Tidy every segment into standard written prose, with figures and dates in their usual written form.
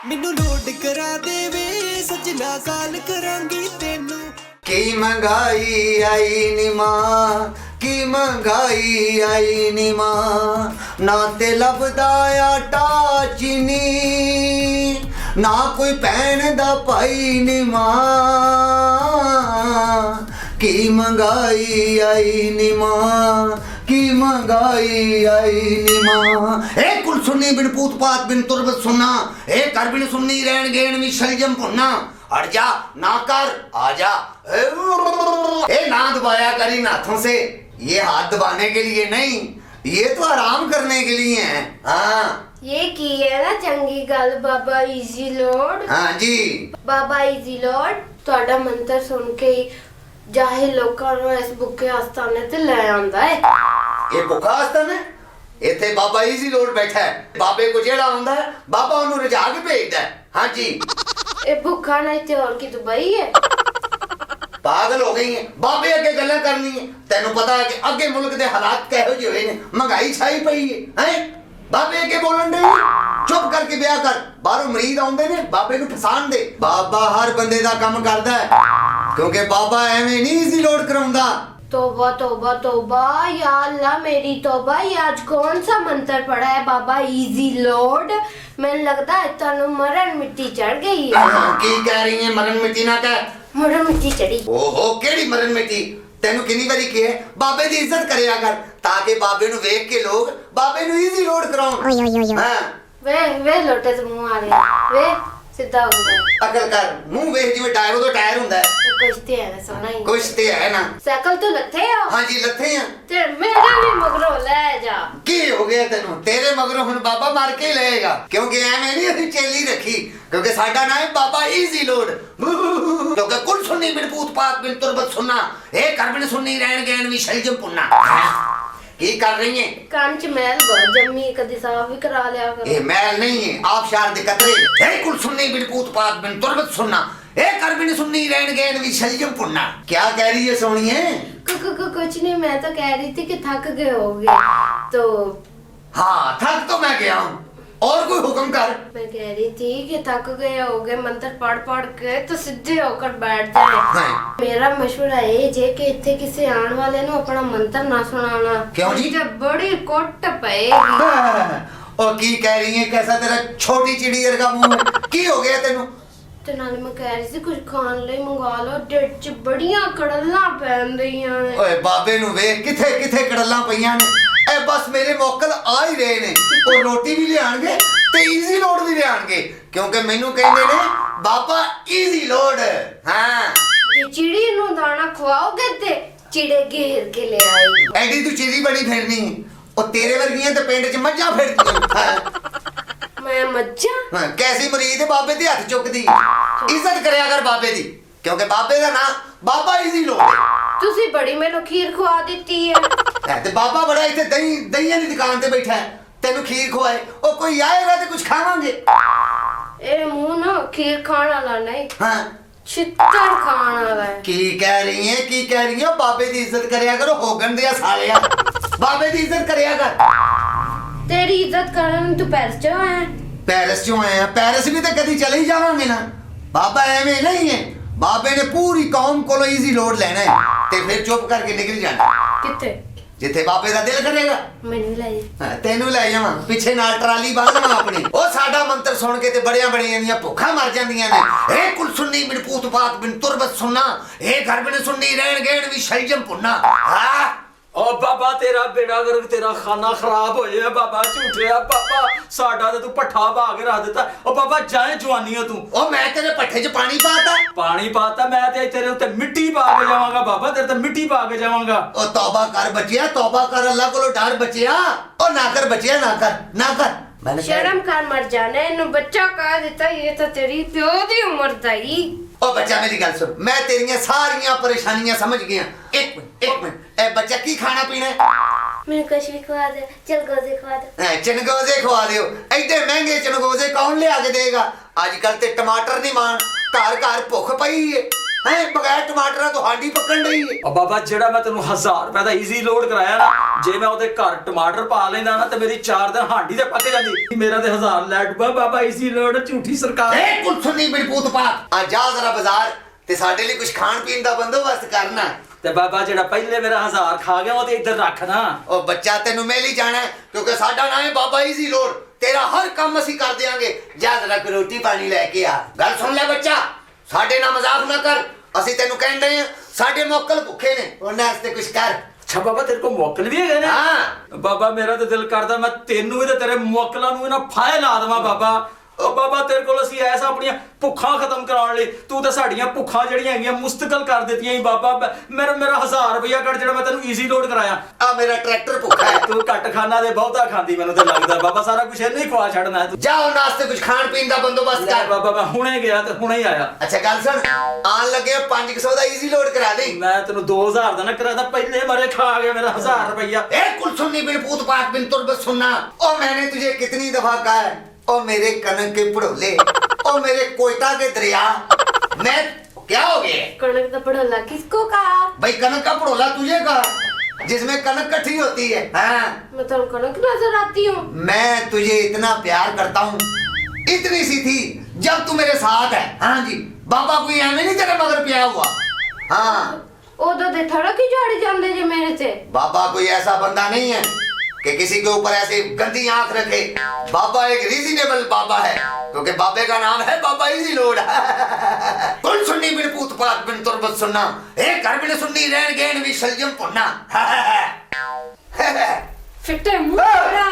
ਮੈਨੂੰ ਲੋਡ ਕਰਾ ਦੇਵੇ ਸੱਜਣਾ ਸਾਲ ਕਰਾਂਗੀ ਤੈਨੂੰ। ਕੀ ਮਹਿੰਗਾਈ ਆਈ ਨੀ ਮਾਂ, ਕੀ ਮਹਿੰਗਾਈ ਆਈ ਨੀ ਮਾਂ, ਨਾ ਤੇ ਲੱਭਦਾ ਆਟਾ ਚੀਨੀ, ਨਾ ਕੋਈ ਭੈਣ ਦਾ ਭਾਈ ਨੀ ਮਾਂ, ਕੀ ਮਹਿੰਗਾਈ ਆਈ ਨੀ ਮਾਂ, ਕੀ ਮਹਿੰਗਾਈ ਆਈ ਨੀ ਮਾਂ। ਇਹ ਕੁਲ ਸੁਣਨੀ ਬਿਨ ਪੂਤ ਪਾਤ ਬਿਨ ਤੁਰਬਤ ਸੁਣਨਾ, ਇਹ ਕਰ ਬਿਨ ਸੁਣਨੀ ਰਹਿਣ ਗੇਣ ਵੀ शलजम भुनना। हट जा ना कर, आ जा। ए ना दबाया कर इन हाथों से, ये हाथ दबाने के लिए नहीं, ये तो आराम करने के लिए है। हाँ ये की है ना चंगी गल बाबा इजी लॉर्ड। हाँ जी बाबा इजी लॉर्ड ਤੁਹਾਡਾ ਮੰਤਰ ਸੁਣ ਕੇ ਹੀ ਜਾਹਿਲ ਲੋਕਾਂ ਨੂੰ ਇਸ ਭੁੱਖੇ ਆਸਤਾਨੇ ਤੇ ਲੈ ਆਂਦਾ ਹੈ। ये भुखा आस्तान है, इत्थे बाबा इजी लोड बैठा है। बाबे को जेड़ा आंदा है बाबा उन्हें रजा के भेजदा है। हाँ जी ਇਹ ਭੁੱਖਾ ਨਹੀਂ ਤੇ ਹੋਰ ਕੀ ਦੁਬਈ ਹੈ। पागल हो गई है बाबे अगे गल्लां करनी है। तेनू पता है कि अगे मुल्क दे हालात किहो जिहे होए ने, महंगाई छाई पई है। हैं बाबे अगे बोलन दे, चुप करके ब्याह कर। बाहरों मरीद आउंदे ने, बाबे नू फसान दे। बाबा हर बंदे दा काम करदा है, क्योंकि बाबा एवें नहीं इजी लोड कराउंदा। तौबा तौबा तौबा, या अल्लाह मेरी तौबा। ये आज कौन सा मंत्र पढ़ा है बाबा इजी लॉर्ड? मैंने लगता है तनु मरण मिट्टी चढ़ गई है। की कह रही है मरण मिट्टी ना कह। मरण मिट्टी चढ़ी। ओहो केड़ी मरण मिट्टी? तेनू कितनी बारी कहे बाबे दी इज्जत करया कर, ताकि बाबे नू वेख के लोग बाबे नू इजी लोड कराउन। हां वे लोटे से मुंह आ गया, वे सीधा हो गया। अकल कर, मुंह वेख जिवें टायर तो टायर हुंदा है। कुछ ते है सोना ही, कुछ ते है ना। साइकिल तो लथे हो। हां जी लथे हैं। ते मेरा भी मगरो ले जा। की हो गया तेनू? तेरे मगरों हुण बाबा मार के लेगा, क्योंकि एवें नहीं असीं चेली रखी, क्योंकि साडा नाम है बाबा इजी लोड। क्योंकि कुल सुन्नी बिन पूत पात बिन तुरबत सुनना, ए कर बिन सुन्नी रहन गहन भी शलजम पुन्ना। की कर रही है? कान च मैल बहुत जम्मी, कदी साफ भी करा लिया करो। ये मैल नहीं है, आप शार दे कतरे। ए कुल सुन्नी बिन पूत पात बिन तुरबत सुनना, ए कर बिन सुन्नी रहन गहन भी शलजम पुन्ना। क्या कह रही है सोनिए? कुछ नहीं, मैं तो कह रही थी कि थक गए होगे तो। हाँ थक तो मैं गया हूँ, और कोई हुक्म कर। मैं कह रही थी कि थक गए होगे मंत्र पढ़ पढ़ के, तो सीधे होकर बैठ जाए। हाँ। मेरा मशवरा ये जे कि इत्थे किसी आने वाले नु अपना मंत्र ना सुनाना। क्यों जी? मुझे बड़ी कोट पएगी। और की कह रही है? कैसा तेरा छोटी चिड़ियर का मुंह है? की हो गया तेनू? ते नाले मैं कह रही थी कुछ खान ले मंगा लो, ढिड च बड़ियां कड़ला पैन रहीਆਂ ने। ओए बाबे नु वेख किथे किथे कड़ला पईयां ने। ए बस मेरे मोकल आ ही रहे ने, और रोटी भी ले आणगे ते इजी लोड भी ले आणगे, क्योंकि मैनू कहंदे ने बाबा इजी लोड। हां ये चिड़ी नु दाना खवाओगे ते चिड़े घेर के ले आएगी। एडी तू चिड़ी बड़ी फिरनी, और तेरे वर्गियां ते पिंड च मज्जां फिरदियां। हां मैं मज्जा। हां कैसी मुरीद है बाबे दे हत्थ चुकदी। इज्जत करया कर बाबे दी, क्योंकि बाबे दा नाम बाबा इजी लोड है। तुसी बड़ी मैनू खीर खवा देती है। ते बाबा बड़ा इत्थे दही दहियां दी दुकान ते बैठा है, तेनू खीर खवाए। ओ कोई आएगा ते कुछ खावांगे। ए मुंह ना खीर खाने वाला नहीं, हां छित्तर खाने वाला है। की कह रही है? की कह रही है? बाबे दी इज्जत करया करो, होगन दिया सालिया। बाबे दी इज्जत करया कर। तेरी इज्जत करन तू पेरिस चो है। पेरिस क्यों आए हैं? पेरिस भी तो कभी चले ही जावांगे ना। बाबा एवें नहीं है, बाबे ने पूरी कौम को इजी लोड लेना है, ते फिर चुप करके निकल जाना किथे जिथे बाबे दा दिल करेगा। मैनू ले हाँ, तेनू ले जावां, पिछे नाल ट्राली बांधवां अपनी। ओ साडा मंत्र सुन के ते बड़ियां बड़ियां दियां भुखा मर जांदियां ने। ए कुल सुन्नी बिन पूत पात बिन तुरबत सुनना, ए घर बिन सुन्नी रहन गहन भी शलजम पुन्ना। हां ओ बाबा तेरा बेड़ा गर्क, तेरा खाना खराब हो जाए बाबा, झूठिया बाबा, साडा ते तू पट्ठा पा के रख दिता। ओ बाबा जाए जवानी है तू। ओ मैं तेरे पट्ठे च पानी पाता। पानी पाता मैं ते तेरे उत्ते मिट्टी पा के जावांगा बाबा, तेरे ते मिट्टी पा के जावांगा। ओ तौबा कर बचिया, तौबा कर, अल्लाह कोलो डर बचिया। ओ ना कर बचिया, ना कर, ना कर। मैंने शर्म कर मर जाने, इन्नू बच्चा कह देता, ये तो तेरी प्यो दी उम्र दा ही। ओ बच्चा मेरी गल सुन, मैं तेरियां सारियां परेशानियां समझ गया। एक मिनट ए बच्चा की खाना पीना है? मैंने कुछ भी खवा दे, चल गोजे खवा दे। चनगोजे खवा दियो। एडे महंगे चनगोजे कौन लिया के देगा? आजकल ते टमाटर नहीं मान, घर घर भुख पई है। ਹੈ ਬਗੈਰ ਟਮਾਟਰਾਂ ਤੋਂ ਹਾਂਡੀ ਪੱਕਣ ਡਈ ਏ। ਉਹ ਬਾਬਾ ਜਿਹੜਾ ਮੈਂ ਤੈਨੂੰ 1000 ਰੁਪਏ ਦਾ ਈਜ਼ੀ ਲੋਡ ਕਰਾਇਆ ਨਾ, ਜੇ ਮੈਂ ਉਹਦੇ ਘਰ ਟਮਾਟਰ ਪਾ ਲੈਂਦਾ ਨਾ ਤੇ ਮੇਰੀ 4 ਦਿਨ ਹਾਂਡੀ ਤੇ ਪੱਕ ਜਾਂਦੀ। ਮੇਰਾ ਤੇ 1000 ਲੈ ਡੁੱਬਾ ਬਾਬਾ ਈਜ਼ੀ ਲੋਡ ਝੂਠੀ ਸਰਕਾਰ। ਏ ਕੁਲਸੁਨੀ ਬਿਨਪੂਤ ਪਾਤ ਆ ਜਾ ਜ਼ਰਾ ਬਾਜ਼ਾਰ ਤੇ ਸਾਡੇ ਲਈ ਕੁਝ ਖਾਣ ਪੀਣ ਦਾ ਬੰਦੋਬਸਤ ਕਰਨਾ। ਤੇ ਬਾਬਾ ਜਿਹੜਾ ਪਹਿਲੇ ਮੇਰਾ 1000 ਖਾ ਗਿਆ ਉਹ ਤੇ ਇੱਧਰ ਰੱਖ ਨਾ। ਉਹ ਬੱਚਾ ਤੈਨੂੰ ਮਿਲ ਹੀ ਜਾਣਾ ਕਿਉਂਕਿ ਸਾਡਾ ਨਾਮ ਹੈ ਬਾਬਾ ਈਜ਼ੀ ਲੋਡ। ਤੇਰਾ ਹਰ ਕੰਮ ਅਸੀਂ ਕਰ ਦਿਆਂਗੇ। ਜਾ ਜ਼ਰਾ ਕੋਈ ਰੋਟੀ ਪਾਣੀ ਲੈ ਕੇ ਆ। ਗੱਲ ਸੁਣ ਲੈ ਬੱਚਾ, ਸਾਡੇ ਨਾਲ ਮਜ਼ਾਕ ਨਾ ਕਰ। ਅਸੀਂ ਤੈਨੂੰ ਕਹਿੰਦੇ ਆ ਸਾਡੇ ਮੌਕਲ ਭੁੱਖੇ ਨੇ, ਉਹਨਾਂ ਵਾਸਤੇ ਕੁਝ ਕਰ। ਅੱਛਾ ਬਾਬਾ ਤੇਰੇ ਕੋਲ ਮੌਕਲ ਵੀ ਹੈਗੇ ਨੇ? ਹਾਂ ਬਾਬਾ ਮੇਰਾ ਤੇ ਦਿਲ ਕਰਦਾ ਮੈਂ ਤੈਨੂੰ ਵੀ ਤੇ ਤੇਰੇ ਮੌਕਲਾਂ ਨੂੰ ਵੀ ਨਾ ਫਾਇ ਲਾ ਦੇਵਾਂ ਬਾਬਾ। ਉਹ ਬਾਬਾ ਤੇਰੇ ਕੋਲ ਅਸੀਂ ਐਸਾ ਆਪਣੀਆਂ ਭੁੱਖਾਂ ਖਤਮ ਕਰਾਉਣ ਲਈ ਤੂੰ ਤਾਂ ਸਾਡੀਆਂ ਭੁੱਖਾਂ ਜਿਹੜੀਆਂ ਹੈਗੀਆਂ ਮੁਸਤਕਲ ਕਰ ਦਿੱਤੀਆਂ ਹੀ ਬਾਬਾ। ਮੇਰਾ 1000 ਰੁਪਇਆ ਕੱਢ ਜਿਹੜਾ ਮੈਂ ਤੈਨੂੰ ਈਜ਼ੀ ਲੋਡ ਕਰਾਇਆ। ਆ ਮੇਰਾ ਟਰੈਕਟਰ ਭੁੱਖਾ ਹੈ। ਤੂੰ ਘੱਟ ਖਾਣਾ ਦੇ ਬਹੁਤਾ ਖਾਂਦੀ ਮੈਨੂੰ ਤੇ ਲੱਗਦਾ ਬਾਬਾ। ਸਾਰਾ ਕੁਝ ਇਹਨੇ ਹੀ ਖਵਾ ਛੱਡਣਾ ਤੂੰ। ਜਾ ਉਹਨਾਂ ਵਾਸਤੇ ਕੁਝ ਖਾਣ ਪੀਣ ਦਾ ਬੰਦੋਬਸਤ ਲੈ ਕਰ। ਬਾਬਾ ਮੈਂ ਹੁਣੇ ਗਿਆ ਤੇ ਹੁਣੇ ਹੀ ਆਇਆ। ਅੱਛਾ ਗੱਲ ਸੁਣ, ਆਣ ਲੱਗੇ 500 ਦਾ ਈਜ਼ੀ ਲੋਡ ਕਰਾ ਦੇ। ਮੈਂ ਤੈਨੂੰ 2000 ਦਾ ਨਾ ਕਰਾਦਾ, ਪਹਿਲੇ ਮਾਰੇ ਖਾ ਗਿਆ ਮੇਰਾ 1000 ਰੁਪਇਆ। ए कुलसुन्नी बिन पूत पात बिन तुरबत सुनना। ओ मैंने तुझे कितनी दफा कहा है, ओ मेरे कनक के पड़ोले, ओ मेरे कोयटा के दरिया। मैं क्या हो गया कणक का पड़ोला किसको कहा? भाई? कनक का पड़ोला तुझे कहा, जिसमें कनक कट्ठी होती है। हाँ मैं तो कणक नजर आती हूँ। मैं तुझे इतना प्यार करता हूँ, इतनी सी थी जब तू मेरे साथ है। हाँ जी, बाबा कोई एवं नहीं तेरे मगर पिया हुआ। हाँ उदो दे थड़क ही झाड़ जाते जे मेरे से। बाबा कोई ऐसा बंदा नहीं है कि किसी के ऊपर ऐसे गंदी आंख रखे। बाबा एक रीजनेबल बाबा है क्योंकि बाबे का नाम है बाबा इजी लोड। कुल सुन्नी बिन पूत पात बिन तुरबत सुनना, एक घर बिन सुन्नी रहन गेन भी सलजम पुन्ना। फिट्टे मुंह तेरा,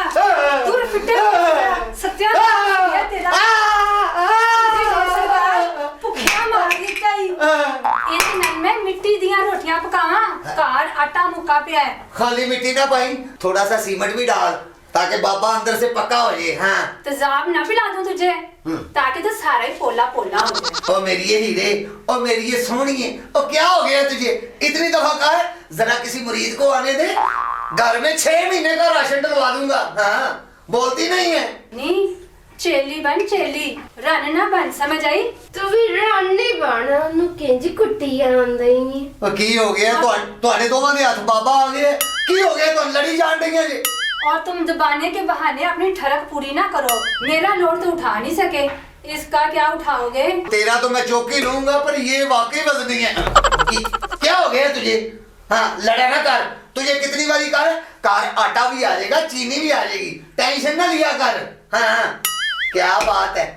दूर फिट्टे मुंह तेरा, सत्यानाश है तेरा। भुखिया मार दिता ही। ਇਹਦੇ ਨਾਲ ਮੈਂ ਮਿੱਟੀ ਦੀਆਂ ਰੋਟੀਆਂ ਪਕਾਵਾਂ। ਘਰ ਆਟਾ ਮੁੱਕਾ ਪਿਆ ਹੈ। खाली मिट्टी ना पाई, थोड़ा सा सीमेंट भी डाल ताकि बाबा अंदर से पक्का हो जाए। हाँ तेजाब ना पिला दूं तुझे ताकि तो सारा ही पोला पोला हो जाए। ओ मेरी ये हीरे, ओ मेरी ये सोनिए, ओ क्या हो गया तुझे? इतनी दफा कहा है जरा किसी मरीज को आने दे, घर में 6 महीने का राशन डलवा दूंगा। हाँ बोलती नहीं है। नहीं चेली बन चेली, रन ना बन, समझ आई? तू भी रानी बन, ਉਹਨੂੰ ਕਿੰਜ ਕੁੱਟੀ ਜਾਂਦਾ ਹੀ। ਉਹ ਕੀ ਹੋ ਗਿਆ ਤੁਹਾਡੇ ਦੋਵਾਂ ਦੇ ਹੱਥ ਬਾਬਾ ਆ ਗਏ? ਕੀ ਹੋ ਗਿਆ ਤੁਹਾਨੂੰ ਲੜੀ ਜਾਣ ਡਈਆਂ ਜੀ? और तुम दबाने के बहाने अपनी ठरक पूरी ना करो। मेरा लोड तो उठा नहीं सके, इसका क्या उठाओगे? तेरा तो मैं चौकी लूंगा पर ये वाकई वजनी है। क्या हो गया तुझे? हाँ लड़ा ना कर। तुझे कितनी बारी कहा है, कार आटा भी आ जाएगा, चीनी भी आ जाएगी, टेंशन ना लिया कर। हाँ क्या बात है,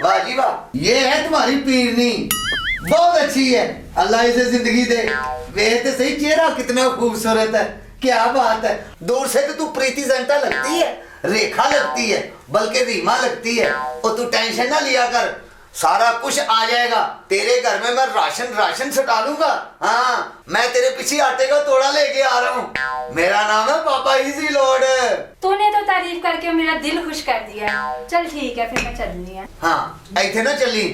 वाह जी वाह। ये है तुम्हारी पीरनी, बहुत अच्छी है। अल्लाह इसे जिंदगी दे। वे तो सही चेहरा कितना खूबसूरत है, क्या बात है। दूर से तो तू प्रीति जिंटा लगती है, रेखा लगती है, बल्कि रीमा लगती है। और तू टेंशन ना लिया कर, सारा कुछ आ जाएगा। तेरे घर में मैं राशन से डालूंगा। हाँ मैं तेरे पीछे आटे का तोड़ा लेके आ रहा हूँ। मेरा नाम है बाबा इजी लोड। तूने तो तारीफ करके मेरा दिल खुश कर दिया। चल ठीक है फिर मैं चलनी है। हाँ ऐसे ना चली,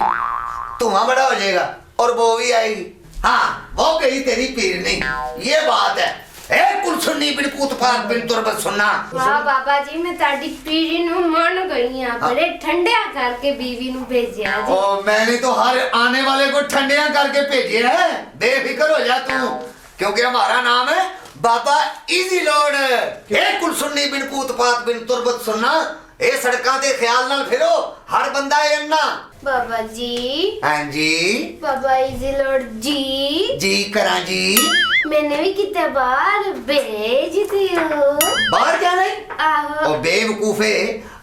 धुआं बड़ा हो जाएगा और वो भी आएगी। हाँ वो गई तेरी पीरनी, ये बात है। ए कुलसुन्नी बिन पूत पात बिन तुरबत सुनना। ਵਾਹ ਬਾਬਾ ਜੀ ਮੈਂ ਤੁਹਾਡੀ ਪੀੜੀ ਨੂੰ ਮੰਨ ਗਈ ਆ। ਬੜੇ ਠੰਡਿਆ ਕਰਕੇ ਬੀਵੀ ਨੂੰ ਭੇਜਿਆ ਜੀ। ओ मैंने तो हर आने वाले को ठंडिया करके भेजे है, बेफिक्र हो जा तू, क्योंकि हमारा नाम है बाबा इजी लोड। ए कुलसुन्नी बिन पूत पात बिन तुरबत सुनना, ए सड़कां ते ख्याल नाल फिरो, हर बंदा है अन्ना। ਬਾਬਾ ਜੀ हाँ जी ਬਾਬਾ ਇਜ਼ੀ ਲੋਡ ਜੀ जी करा जी। मैंने भी कितने बार भेज दियो। बाहर जाना है? आहो ओ बेवकूफे,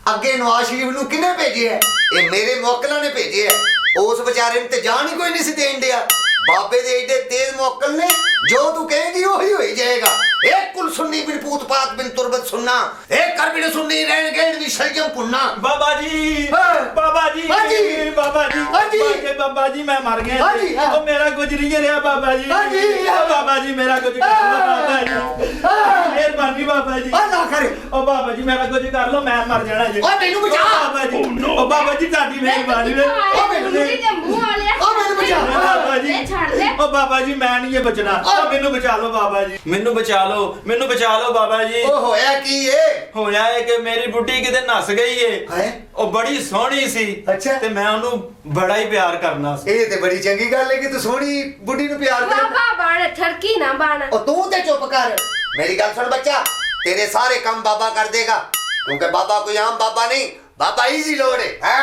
अगे नवाज शरीफ नु किने भेजे है? ये मेरे मौकला ने भेजे है। उस बेचारे ने ते जान ही कोई नहीं सी देन दिया। बाबे दे एडे तेज मौकल ने, जो तू कहेगी वही हो ही जाएगा। एक कुल सुन्नी बिन पूत पात बिन तुरबत सुनना, एक कर बिन सुन्नी रहन गेन दी सलजम पुन्ना। बाबा जी हाँ। बाबा जी हाँ जी। बाबा जी हाँ जी। बाबा जी मैं मर गया हाँ जी, हाँ। ओ मेरा कुछ नहीं रहा बाबा जी। हाँ जी, हाँ। ओ बाबा जी मेरा कुछ कर लो बाबा जी, मेहरबानी बाबा जी। ओ ना करे, ओ बाबा जी मेरा कुछ कर लो, मैं मर जाना जी। ओ मैनू बचा। बाबा जी ओ बाबा जी ਤੁਹਾਡੀ ਮਿਹਰਬਾਨੀ ਵੇ। ओ मैनू मुंह वाले ओ मैनू ਬਚਾ ਬਾਬਾ ਜੀ ਇਹ ਛੱਡ ਦੇ। ਉਹ ਬਾਬਾ ਜੀ ਮੈਂ ਨਹੀਂ ਇਹ ਬਚਣਾ ਉਹ ਮੈਨੂੰ ਬਚਾ ਲਓ ਬਾਬਾ ਜੀ ਮੈਨੂੰ ਬਚਾ ਲਓ ਬਾਬਾ ਜੀ ਉਹ ਹੋਇਆ ਕੀ ਏ ਹੋਇਆ ਏ ਕਿ ਮੇਰੀ ਬੁੱਢੀ ਕਿਤੇ ਨਸ ਗਈ ਏ ਹੈਂ? ਉਹ ਬੜੀ ਸੋਹਣੀ ਸੀ ਅੱਛਾ। ਤੇ ਮੈਂ ਉਹਨੂੰ ਬੜਾ ਹੀ ਪਿਆਰ ਕਰਨਾ ਸੀ ਇਹ ਤੇ ਬੜੀ ਚੰਗੀ ਗੱਲ ਹੈ ਕਿ ਤੂੰ ਸੋਹਣੀ ਬੁੱਢੀ ਨੂੰ ਪਿਆਰ ਕਰਦਾ ਬਾਬਾ ਬਣ ਠਰਕੀ ਨਾ ਬਣ ਉਹ ਤੂੰ ਤੇ ਚੁੱਪ ਕਰ ਮੇਰੀ ਗੱਲ ਸੁਣ ਬੱਚਾ ਤੇਰੇ ਸਾਰੇ ਕੰਮ ਬਾਬਾ ਕਰ ਦੇਗਾ ਕਿਉਂਕਿ ਬਾਬਾ ਕੋਈ ਆਮ ਬਾਬਾ ਨਹੀਂ ਬਾਬਾ ਈਜ਼ੀ ਲੋੜ ਹੈ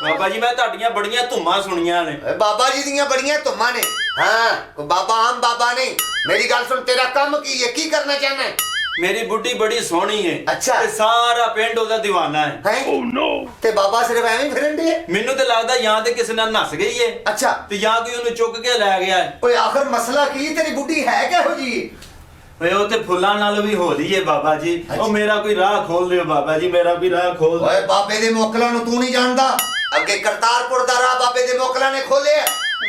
ਬਾਬਾ ਜੀ ਮੈਂ ਤੁਹਾਡੀਆਂ ਬੜੀਆਂ ਧੁੰਮਾਂ ਸੁਣੀਆਂ ਨੇ ਬਾਬਾ ਜੀ ਦੀਆਂ ਬੜੀਆਂ ਧੁੰਮਾਂ ਨੇ ਹਾਂ ਕੋਈ ਬਾਬਾ ਆਮ ਬਾਬਾ ਨਹੀਂ ਮੇਰੀ ਗੱਲ ਸੁਣ ਤੇਰਾ ਕੰਮ ਕੀ ਹੈ ਕੀ ਕਰਨਾ ਚਾਹਨਾ ਹੈ ਮੇਰੀ ਬੁੱਢੀ ਬੜੀ ਸੋਹਣੀ ਏ ਅੱਛਾ। ਤੇ ਸਾਰਾ ਪਿੰਡ ਉਹਦਾ دیਵਾਨਾ ਹੈ ਹੈ ਤੇ ਬਾਬਾ ਸਿਰਫ ਐਵੇਂ ਹੀ ਫਿਰਨ ਦੇ ਮੈਨੂੰ ਤੇ ਲੱਗਦਾ ਜਾਂ ਤੇ ਕਿਸੇ ਨਾਲ ਨਸ ਗਈ ਏ ਅੱਛਾ ਤੇ ਜਾਂ ਕੋਈ ਉਹਨੂੰ ਚੁੱਕ ਕੇ ਲੈ ਗਿਆ ਏ ਓਏ ਆਖਰ ਮਸਲਾ ਕੀ ਤੇਰੀ ਬੁੱਢੀ ਹੈ ਕਿਹੋ ਜੀ ਓਏ ਉਹ ਤੇ ਫੁੱਲਾਂ ਨਾਲ ਵੀ ਹੋ ਰਹੀ ਏ ਬਾਬਾ ਜੀ ਅੱਛਾ। ਉਹ ਮੇਰਾ ਕੋਈ ਰਾਹ ਖੋਲ ਦਿਓ ਬਾਬਾ ਜੀ ਮੇਰਾ ਵੀ ਰਾਹ ਖੋਲ ਦਿਓ ਓਏ ਬਾਬੇ ਦੇ ਮੋਕਲਾਂ ਨੂੰ ਤੂੰ ਨਹੀਂ ਜਾਣਦਾ ਅੱਗੇ ਕਰਤਾਰਪੁਰ ਦਾ ਰਾਹ ਬਾਬੇ ਦੇ ਮੋਕਲਾਂ ਨੇ ਖੋਲਿਆ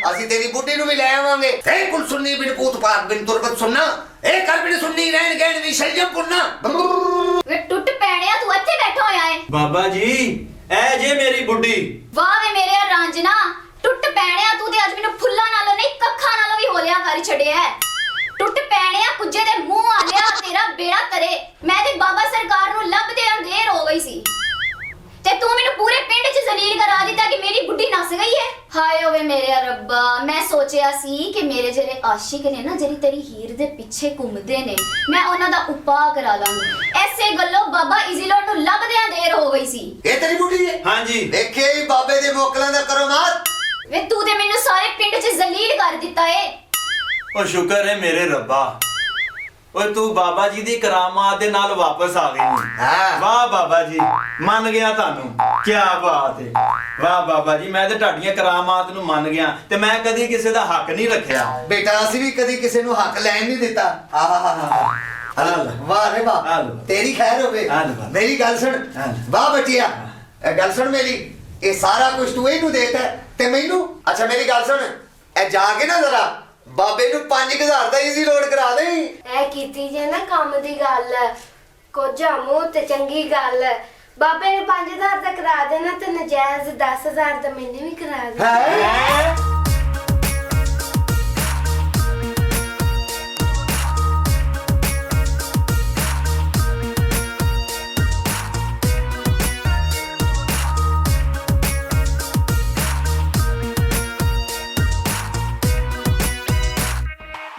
ਅਸੀਂ ਤੇਰੀ ਬੁੱਢੀ ਨੂੰ ਵੀ ਲੈ ਆਵਾਂਗੇ ਏ ਕੁਲ ਸੁਣਨੀ ਬਿਨ ਪੂਤ ਪਾਤ ਬਿਨ ਤੁਰਬਤ ਸੁਣਨਾ ਏ ਕਰ ਬਿਨ ਸੁਣਨੀ ਰਹਿਣ ਗਹਿਣ ਵੀ ਸ਼ਲਜਮ ਪੁੰਨਾ ਵੇ ਟੁੱਟ ਪੈਣਿਆ ਤੂੰ ਇੱਥੇ ਬੈਠਾ ਹੋਇਆ ਏ ਬਾਬਾ ਜੀ ਐ ਜੇ ਮੇਰੀ ਬੁੱਢੀ ਵਾਹ ਵੇ ਮੇਰੇ ਰਾਂਝਨਾ ਟੁੱਟ ਪੈਣਿਆ ਤੂੰ ਤੇ ਅੱਜ ਮੈਨੂੰ ਫੁੱਲਾਂ ਨਾਲੋਂ ਨਹੀਂ ਕੱਖਾਂ ਨਾਲੋਂ ਵੀ ਹੋਲਿਆ ਕਰ ਛੜਿਆ ਹੈ। ਟੁੱਟ ਪੈਣਿਆ ਕੁੱਜੇ ਦੇ ਮੂੰਹ ਆ ਲਿਆ ਤੇਰਾ ਬੇੜਾ ਕਰੇ ਮੈਂ ਤੇ ਬਾਬਾ ਸਰਕਾਰ ਨੂੰ ਲੱਭਦੇ ਅੰਧੇਰ ਹੋ ਗਈ ਸੀ ਤੇ ਤੂੰ ਮੈਨੂੰ ਪੂਰੇ ਪਿੰਡ 'ਚ ਜ਼ਲੀਲ ਕਰਾ ਦਿੱਤਾ ਕਿ ਮੇਰੀ ਬੁੱਢੀ ਨਸ ਗਈ ਹੈ। ਹਾਏ ਓਏ ਮੇਰੇ ਰੱਬਾ ਮੈਂ ਸੋਚਿਆ ਸੀ ਕਿ ਮੇਰੇ ਜਿਹੜੇ ਆਸ਼ਿਕ ਨੇ ਨਾ ਜਿਹੜੀ ਤੇਰੀ ਹੀਰ ਦੇ ਪਿੱਛੇ ਘੁੰਮਦੇ ਨੇ ਮੈਂ ਉਹਨਾਂ ਦਾ ਉਪਾਅ ਕਰਾ ਲਾਂਗੀ ਐਸੇ ਗੱਲੋਂ ਬਾਬਾ ਇਜ਼ੀਲੋਟ ਨੂੰ ਲੱਭਦਿਆਂ ਦੇਰ ਹੋ ਗਈ ਸੀ। ਇਹ ਤੇਰੀ ਬੁੱਢੀ ਹੈ ਹਾਂਜੀ ਦੇਖੇ ਹੀ ਬਾਬੇ ਦੇ ਮੋਕਲਾਂ ਦਾ ਕਰਮਾਤ ਵੇ ਤੂੰ ਤੇ ਮੈਨੂੰ ਸਾਰੇ ਪਿੰਡ 'ਚ ਜ਼ਲੀਲ ਕਰ ਦਿੱਤਾ ਏ। ਉਹ ਸ਼ੁਕਰ ਹੈ ਮੇਰੇ ਰੱਬਾ ਓਏ ਤੂੰ ਬਾਬਾ ਜੀ ਦੀ ਕਰਾਮਾਤ ਦੇ ਨਾਲ ਵਾਪਸ ਆ ਗਈ ਹਾਂ। ਵਾਹ ਬਾਬਾ ਜੀ ਮੰਨ ਗਿਆ ਤੁਹਾਨੂੰ ਕੀ ਬਾਤ ਹੈ ਵਾਹ ਬਾਬਾ ਜੀ ਮੈਂ ਤੇ ਤੁਹਾਡੀਆਂ ਕਰਾਮਾਤ ਨੂੰ ਮੰਨ ਗਿਆ ਤੇ ਮੈਂ ਕਦੀ ਕਿਸੇ ਦਾ ਹੱਕ ਨਹੀਂ ਰੱਖਿਆ ਬੇਟਾ ਅਸੀਂ ਵੀ ਕਦੀ ਕਿਸੇ ਨੂੰ ਹੱਕ ਲੈਣ ਨਹੀਂ ਦਿੱਤਾ ਆਹ ਵਾਹ ਰੇ ਵਾਹ ਤੇਰੀ ਖੈਰ ਹੋਵੇ ਮੇਰੀ ਗੱਲ ਸੁਣ ਵਾਹ ਬਚਿਆ ਇਹ ਗੱਲ ਸੁਣ ਮੇਰੀ ਇਹ ਸਾਰਾ ਕੁਝ ਤੂੰ ਇਹਨੂੰ ਦੇਤਾ ਤੇ ਮੈਨੂੰ ਅੱਛਾ ਮੇਰੀ ਗੱਲ ਸੁਣ ਇਹ ਜਾ ਕੇ ਨਾ ਜ਼ਰਾ ਬਾਬੇ ਨੂੰ 5000 ਦਾ ਈਜ਼ੀ ਲੋਡ ਕਰਾ ਦੇ ਇਹ ਕੀਤੀ ਜੇ ਨਾ ਕੰਮ ਦੀ ਗੱਲ ਕੋਝਾ ਮੂੰਹ ਤੇ ਚੰਗੀ ਗੱਲ ਬਾਬੇ ਨੇ 5000 ਦਾ ਕਰਾ ਦੇਣਾ ਤੇ ਨਜਾਇਜ਼ 10000 ਦਾ ਮੈਨੇ ਵੀ ਕਰਾ ਦੇ ਹੈ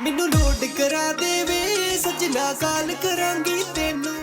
ਮੈਨੂੰ ਲੋਡ ਕਰਾ ਦੇਵੇ ਸਜਣਾ ਕਾਲ ਕਰਾਂਗੀ ਤੈਨੂੰ